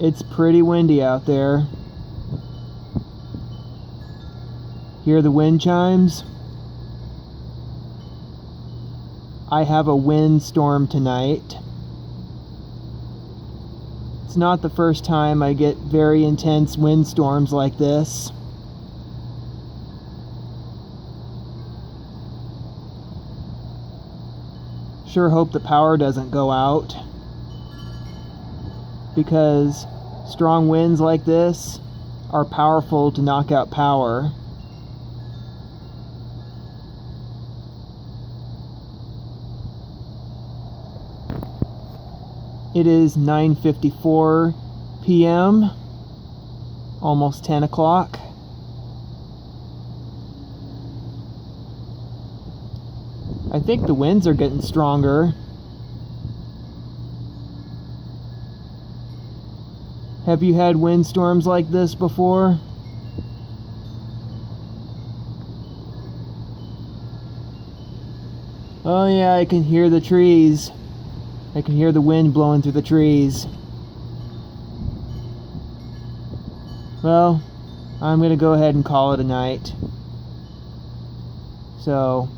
It's pretty windy out there. Hear the wind chimes? I have a windstorm tonight. It's not the first time I get very intense windstorms like this. Sure hope the power doesn't go out, because strong winds like this are powerful to knock out power. It is 9:54 p.m., almost 10 o'clock. I think the winds are getting stronger. Have you had windstorms like this before? Oh yeah, I can hear the trees. I can hear the wind blowing through the trees. Well, I'm gonna go ahead and call it a night. So,